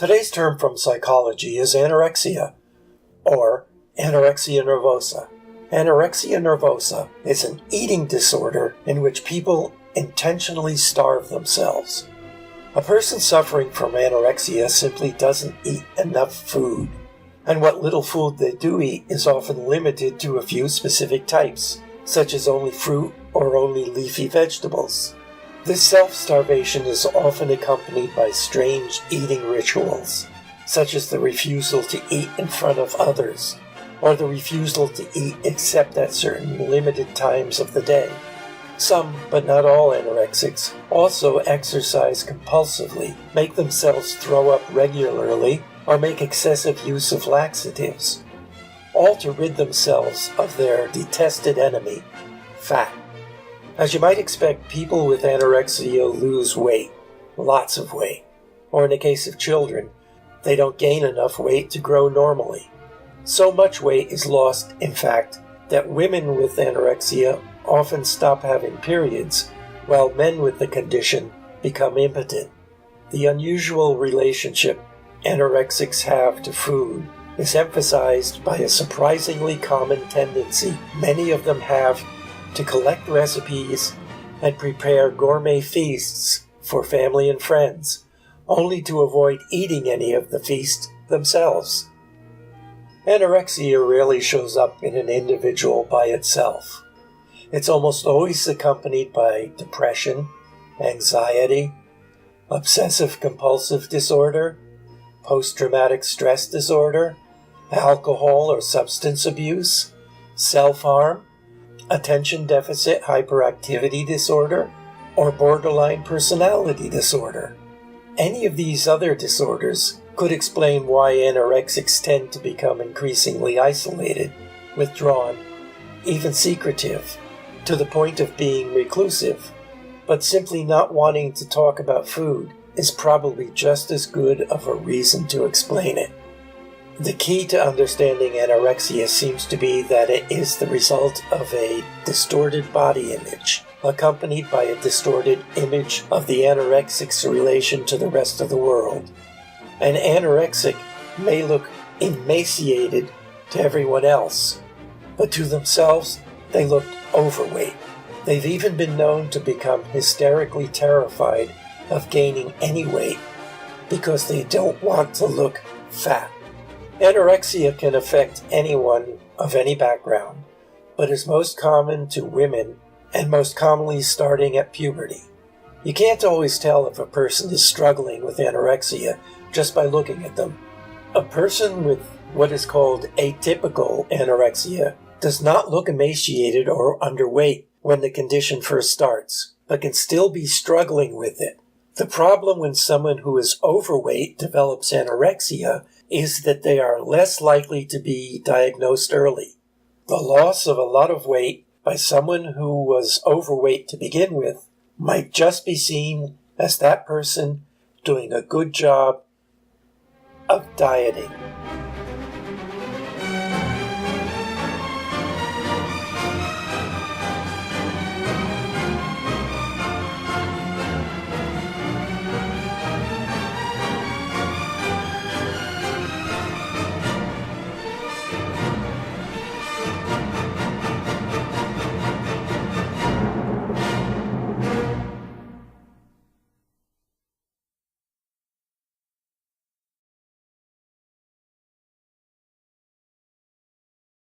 Today's term from psychology is anorexia, or anorexia nervosa. Anorexia nervosa is an eating disorder in which people intentionally starve themselves. A person suffering from anorexia simply doesn't eat enough food, and what little food they do eat is often limited to a few specific types, such as only fruit or only leafy vegetables. This self-starvation is often accompanied by strange eating rituals, such as the refusal to eat in front of others, or the refusal to eat except at certain limited times of the day. Some, but not all anorexics, also exercise compulsively, make themselves throw up regularly, or make excessive use of laxatives, all to rid themselves of their detested enemy, fat. As you might expect, people with anorexia lose weight, lots of weight, or in the case of children, they don't gain enough weight to grow normally. So much weight is lost, in fact, that women with anorexia often stop having periods, while men with the condition become impotent. The unusual relationship anorexics have to food is emphasized by a surprisingly common tendency many of them have to collect recipes and prepare gourmet feasts for family and friends, only to avoid eating any of the feast themselves. Anorexia rarely shows up in an individual by itself. It's almost always accompanied by depression, anxiety, obsessive-compulsive disorder, post-traumatic stress disorder, alcohol or substance abuse, self-harm, attention deficit hyperactivity disorder, or borderline personality disorder. Any of these other disorders could explain why anorexics tend to become increasingly isolated, withdrawn, even secretive, to the point of being reclusive, but simply not wanting to talk about food is probably just as good of a reason to explain it. The key to understanding anorexia seems to be that it is the result of a distorted body image, accompanied by a distorted image of the anorexic's relation to the rest of the world. An anorexic may look emaciated to everyone else, but to themselves they look overweight. They've even been known to become hysterically terrified of gaining any weight because they don't want to look fat. Anorexia can affect anyone of any background, but is most common to women and most commonly starting at puberty. You can't always tell if a person is struggling with anorexia just by looking at them. A person with what is called atypical anorexia does not look emaciated or underweight when the condition first starts, but can still be struggling with it. The problem when someone who is overweight develops anorexia is that they are less likely to be diagnosed early. The loss of a lot of weight by someone who was overweight to begin with might just be seen as that person doing a good job of dieting.